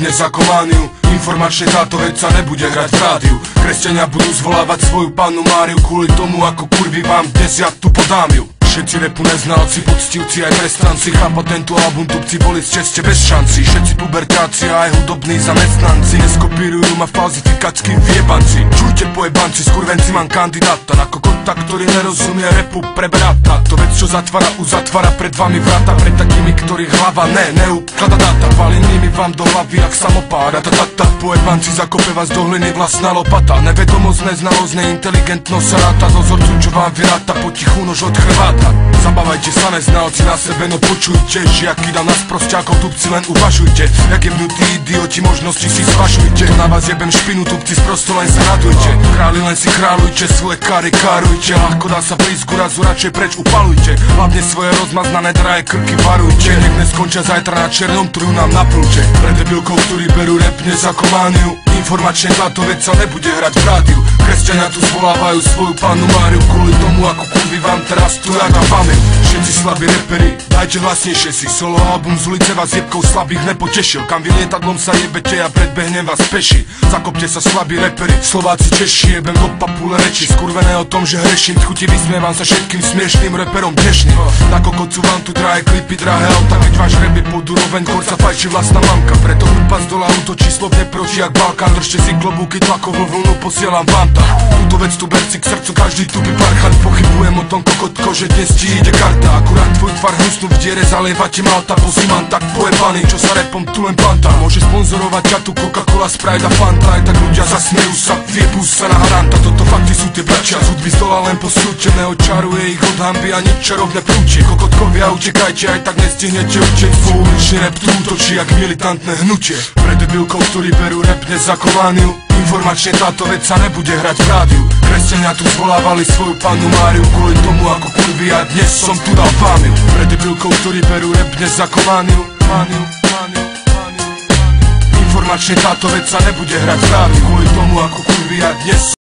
nezakovaný. Informačne táto vec sa nebude hrať v rádiu. Kresťania budú zvolávať svoju Pannu Máriu kvôli tomu, ako kurvy vám dnes ja tu podám ju. Všetci repu neznalci, poctivci aj prestranci, chápa tento album, tupci boli z česte bez šanci. Všetci pubertáci a aj hudobní zamestnanci neskopírujú ma falzifikácky vyjebanci. Čujte pojebanci, skurvenci, mám kandidáta na kokota, ktorý nerozumie repu pre brata. To vec, čo zatvára, uzatvára pred vami vrata, pred takými, ktorých hlava neukladá data. Valím nimi vám do hlavy jak samopár. Ratatata, pojebanci, zakope vás do hliny vlastná lopata. Nevedomosť, neznalosť, neinteligentnosť sa ráta. Dozorcu, čo vám vyráta, potichu nož od chrbáta. Zabávajte sa, neznalci na sebe, no počujte, že aký dám nás prosťákov, tupci len uvažujte. Jak jebnutí idioti, možnosti si zvažujte. To na vás jebem špinu, tupci, sprosto len sa radujte. Králi, len si kráľujte, svoje kary kárujte. Ľahko dá sa prísť ku razu, radšej preč upalujte. Hlavne svoje rozmaznané drahé krky varujte. Nech neskončia zajtra na černom trhu nám naplúte. Pre debilkov, ktorí berú rap nezakovaný. Informačne táto vec sa nebude hrať v rádiu. Kresťania tu zvolávajú svoju Pannu Máriu kvôli tomu, ako kurvy vám teraz tu nadávajú. Všetci slabí reperi, dajte hlasnejšie si. Solo album z ulice vás jebkou slabých nepotešil. Kam vy lietadlom sa jebete, ja predbehnem vás peši. Zakopte sa slabí reperi, Slováci, Češi, jebem do papule reči. Skurvené o tom, že hreším, chuti vysmievam sa všetkým smiešným reperom dnešným. Na kokocu vám tu drahé klipy, drahé auta, veď váš rap je pod úroveň, kor sa fajči vlastná mamka. Preto hudba z dola útočí slovne proti jak Balkán. Držte si klobúky, tlakovú vlnu posielam vám tak. Túto vec tu berci k srdcu, každý tu by parchant. Pochybujem o tom, kokotko, že dnes ti ide karta. Akurát tvoj tvar hnusnú v diere zalieva ti malta. Pozýman tak pojebaný, čo sa repom tu len planta. Môže sponzorovať ťa tu Coca-Cola, Sprite a Fanta. Aj tak ľudia zasmejú sa, viebú sa na haranta. Toto fakty sú tie bratia, z hudby z dola len posúďte. Neočaruje ich od hanby ani čarovné prúčie. Kokotkovia, utekajte, aj tak nestihnete učeť. Pouličný rap tu útočí jak militantné hnutie. Pre debilkov, ktorí berú rap nezakovaný. Informačne táto vec sa nebude hrať v rádiu. Kresťania tu zvolávali svoju Pannu Máriu kvôli tomu, ako kurvy ja dnes som tu dal pámiu. Pre debilkov, ktorí berú rap nezakovaný. Informačne táto vec sa nebude hrať v rádiu kvôli tomu, ako kurvy ja dnes